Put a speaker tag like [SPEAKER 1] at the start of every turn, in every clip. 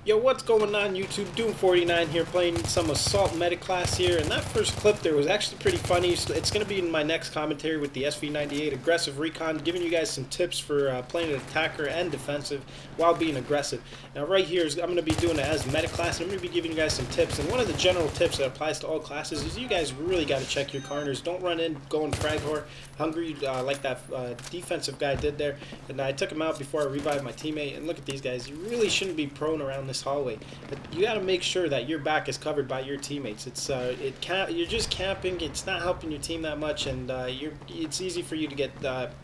[SPEAKER 1] Yo, what's going on YouTube? Doom49 here playing some Assault Meta class here, and that first clip there was actually pretty funny. So it's going to be in my next commentary with the SV98 Aggressive Recon, giving you guys some tips for playing an attacker and defensive while being aggressive. Now right here, I'm going to be doing it as meta class, and I'm going to be giving you guys some tips. And one of the general tips that applies to all classes is you guys really got to check your corners. Don't run in, going frag whore, hungry like that defensive guy did there. And I took him out before I revived my teammate. And look at these guys. You really shouldn't be prone around this hallway. But you got to make sure that your back is covered by your teammates. You're just camping. It's not helping your team that much, and it's easy for you to get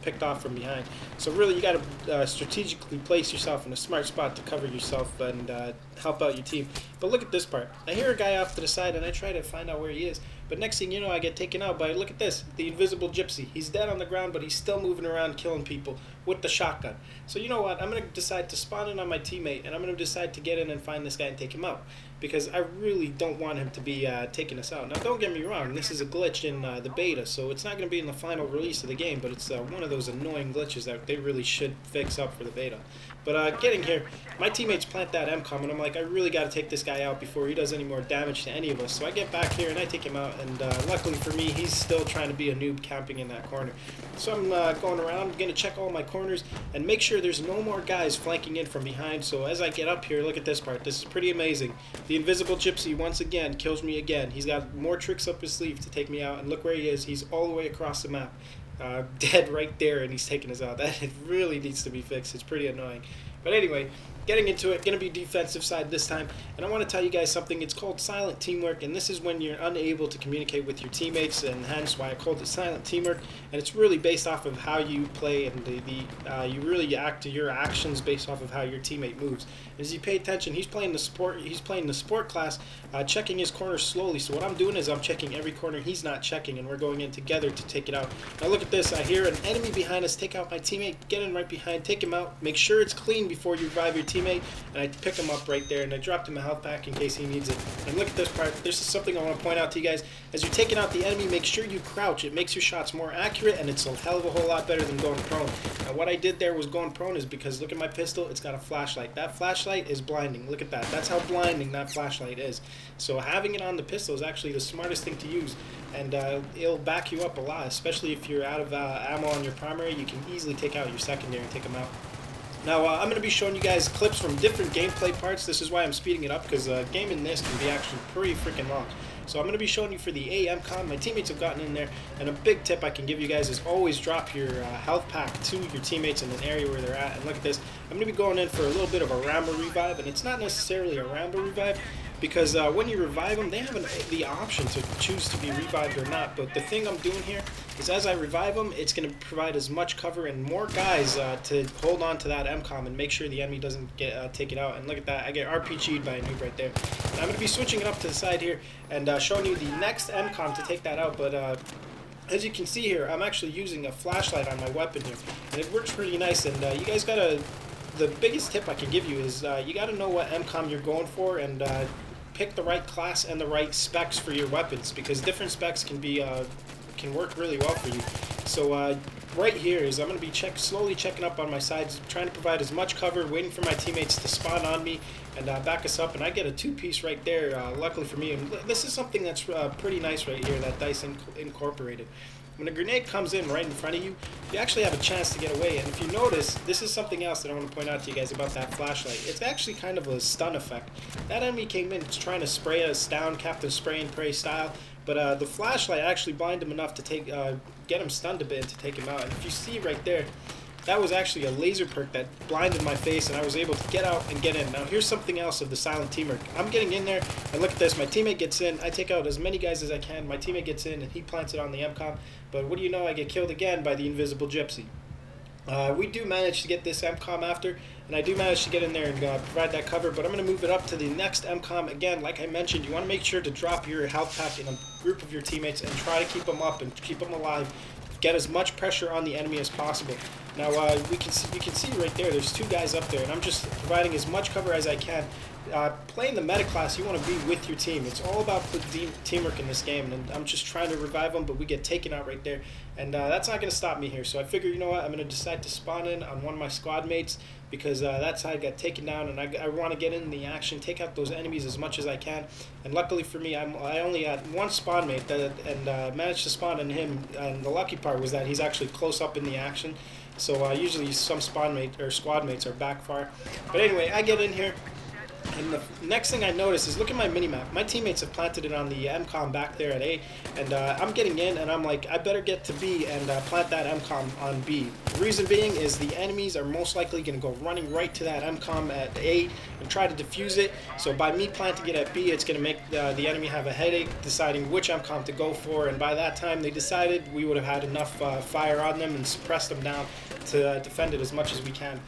[SPEAKER 1] picked off from behind. So really, you got to strategically place yourself in a smart spot to cover yourself and help out your team. But look at this part. I hear a guy off to the side, and I try to find out where he is. But next thing you know, I get taken out by, look at this, the invisible gypsy. He's dead on the ground, but he's still moving around killing people with the shotgun. So you know what? I'm going to decide to spawn in on my teammate, and I'm going to decide to get in and find this guy and take him out. Because I really don't want him to be taking us out. Now, don't get me wrong. This is a glitch in the beta, so it's not going to be in the final release of the game, but it's one of those annoying glitches that they really should fix up for the beta. But getting here, my teammates plant that mcom, and I'm like, I really got to take this guy out before he does any more damage to any of us. So I get back here, and I take him out, and luckily for me, he's still trying to be a noob camping in that corner. So I'm going around, going to check all my corners, and make sure there's no more guys flanking in from behind. So as I get up here, look at this part. This is pretty amazing. The invisible gypsy, once again, kills me again. He's got more tricks up his sleeve to take me out, and look where he is. He's all the way across the map. Dead right there, and he's taking us out. That it really needs to be fixed. It's pretty annoying. But anyway, getting into it, going to be defensive side this time, and I want to tell you guys something. It's called silent teamwork, and this is when you're unable to communicate with your teammates, and hence why I called it silent teamwork. And it's really based off of how you play, and you really act your actions based off of how your teammate moves. As you pay attention, he's playing the sport class, checking his corners slowly. So what I'm doing is I'm checking every corner he's not checking, and we're going in together to take it out. Now look at this. I hear an enemy behind us. Take out my teammate. Get in right behind. Take him out. Make sure it's clean before you revive your teammate, and I pick him up right there, and I dropped him a health pack in case he needs it. And look at this part. This is something I want to point out to you guys. As you're taking out the enemy, make sure you crouch. It makes your shots more accurate, and it's a hell of a whole lot better than going prone. Now what I did there was going prone is because look at my pistol. It's got a flashlight. That flashlight is blinding. Look at that. That's how blinding that flashlight is. So having it on the pistol is actually the smartest thing to use, and it'll back you up a lot, especially if you're out of ammo on your primary. You can easily take out your secondary and take them out. Now, I'm going to be showing you guys clips from different gameplay parts. This is why I'm speeding it up, because gaming this can be actually pretty freaking long. So I'm going to be showing you for the mcom. My teammates have gotten in there, and a big tip I can give you guys is always drop your health pack to your teammates in an area where they're at. And look at this. I'm going to be going in for a little bit of a Rambo revive, and it's not necessarily a Rambo revive, because when you revive them, they have the option to choose to be revived or not. But the thing I'm doing here is as I revive them, it's going to provide as much cover and more guys to hold on to that mcom and make sure the enemy doesn't get take it out. And look at that, I get RPG'd by a noob right there. And I'm going to be switching it up to the side here and showing you the next mcom to take that out. But as you can see here, I'm actually using a flashlight on my weapon here, and it works pretty nice. And you guys got to, the biggest tip I can give you is you got to know what mcom you're going for, and pick the right class and the right specs for your weapons, because different specs can work really well for you. So right here is I'm going to be slowly checking up on my sides, trying to provide as much cover, waiting for my teammates to spawn on me and back us up, and I get a two-piece right there, luckily for me. And this is something that's pretty nice right here that DICE incorporated. When a grenade comes in right in front of you, you actually have a chance to get away. And if you notice, this is something else that I want to point out to you guys about that flashlight. It's actually kind of a stun effect. That enemy came in trying to spray us down, Captain Spray and Pray style, but the flashlight actually blinded him enough to get him stunned a bit and to take him out. And if you see right there, that was actually a laser perk that blinded my face, and I was able to get out and get in. Now here's something else of the silent teamwork. I'm getting in there, and look at this. My teammate gets in. I take out as many guys as I can. My teammate gets in, and he plants it on the mcom. But what do you know? I get killed again by the invisible gypsy. We do manage to get this mcom after, and I do manage to get in there and provide that cover, but I'm going to move it up to the next mcom. Again, like I mentioned, you want to make sure to drop your health pack in a group of your teammates and try to keep them up and keep them alive. Get as much pressure on the enemy as possible. Now you can see right there. There's two guys up there, and I'm just providing as much cover as I can. Playing the meta class, you want to be with your team. It's all about teamwork in this game, and I'm just trying to revive them, but we get taken out right there, and that's not going to stop me here. So I figure, you know what, I'm going to decide to spawn in on one of my squad mates because that's how I got taken down, and I want to get in the action, take out those enemies as much as I can. And luckily for me, I only had one spawn mate and managed to spawn in him. And the lucky part was that he's actually close up in the action. So usually some spawn mate or squad mates are back far. But anyway, I get in here. And the next thing I notice is, look at my minimap. My teammates have planted it on the MCOM back there at A, and I'm getting in, and I'm like, I better get to B and plant that MCOM on B. The reason being is the enemies are most likely going to go running right to that MCOM at A and try to defuse it. So by me planting it at B, it's going to make the enemy have a headache deciding which MCOM to go for, and by that time they decided, we would have had enough fire on them and suppressed them down to defend it as much as we can.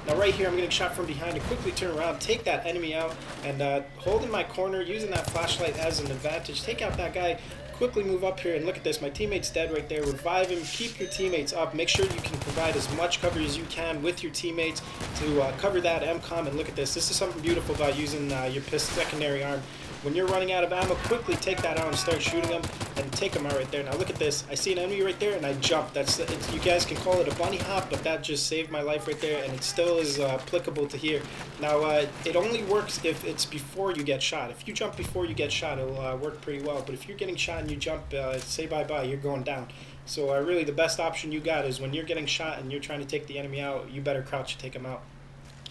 [SPEAKER 1] Now right here, I'm getting shot from behind to quickly turn around, take that enemy out, and holding my corner, using that flashlight as an advantage, take out that guy, quickly move up here, and look at this. My teammate's dead right there. Revive him, keep your teammates up, make sure you can provide as much cover as you can with your teammates to cover that MCOM, and look at this. This is something beautiful about using your secondary arm. When you're running out of ammo, quickly take that out and start shooting them and take them out right there. Now look at this. I see an enemy right there and I jump. You guys can call it a bunny hop, but that just saved my life right there, and it still is applicable to here. Now it only works if it's before you get shot. If you jump before you get shot, it'll work pretty well. But if you're getting shot and you jump, say bye-bye, you're going down. So really the best option you got is when you're getting shot and you're trying to take the enemy out, you better crouch to take them out.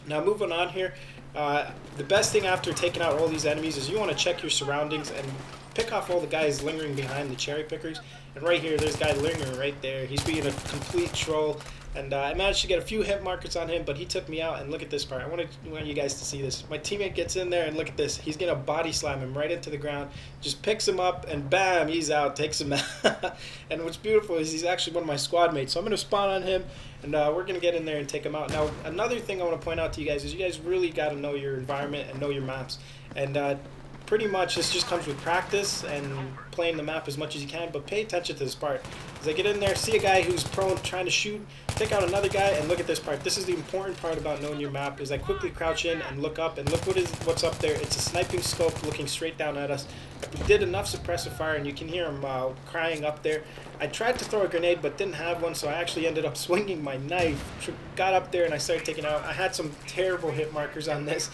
[SPEAKER 1] Now moving on here, the best thing after taking out all these enemies is you want to check your surroundings and pick off all the guys lingering behind the cherry pickers. And right here, there's a guy lingering right there. He's being a complete troll. And I managed to get a few hit markers on him, but he took me out. And look at this part. I want you guys to see this. My teammate gets in there, and look at this. He's going to body slam him right into the ground. Just picks him up, and bam, he's out. Takes him out. And what's beautiful is he's actually one of my squad mates. So I'm going to spawn on him, and we're going to get in there and take him out. Now, another thing I want to point out to you guys is you guys really got to know your environment and know your maps. And pretty much this just comes with practice and playing the map as much as you can, but pay attention to this part. As I get in there, see a guy who's prone trying to shoot, take out another guy, and look at this part. This is the important part about knowing your map, is I quickly crouch in and look up, and look what's up there. It's a sniping scope looking straight down at us. We did enough suppressive fire, and you can hear him crying up there. I tried to throw a grenade, but didn't have one, so I actually ended up swinging my knife, got up there, and I started taking out. I had some terrible hit markers on this.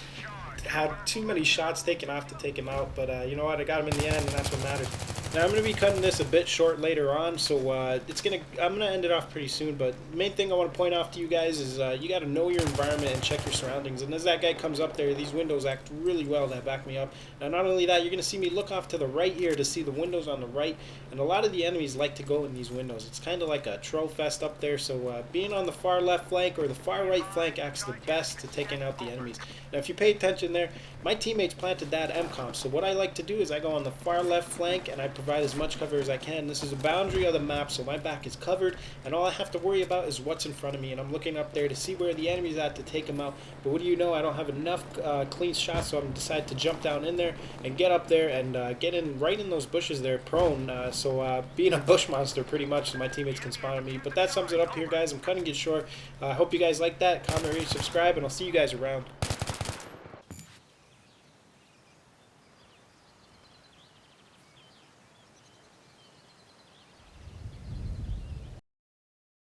[SPEAKER 1] Had too many shots taken off to take him out, but you know what, I got him in the end, and that's what mattered. Now I'm going to be cutting this a bit short later on, so I'm going to end it off pretty soon, but the main thing I want to point off to you guys is you got to know your environment and check your surroundings. And as that guy comes up there, these windows act really well that back me up. Now not only that, you're going to see me look off to the right here to see the windows on the right, and a lot of the enemies like to go in these windows. It's kind of like a troll fest up there, so being on the far left flank or the far right flank acts the best to taking out the enemies. Now if you pay attention there, my teammates planted that MCOM, so what I like to do is I go on the far left flank and I provide as much cover as I can. This is a boundary of the map, so my back is covered, and all I have to worry about is what's in front of me, and I'm looking up there to see where the enemy's at to take them out. But what do you know, I don't have enough clean shots, so I'm decided to jump down in there and get up there and get in right in those bushes there, prone. Being a bush monster pretty much, so my teammates can spawn on me. But that sums it up here, guys. I'm cutting it short. I hope you guys like that. Comment, rate, subscribe, and I'll see you guys around.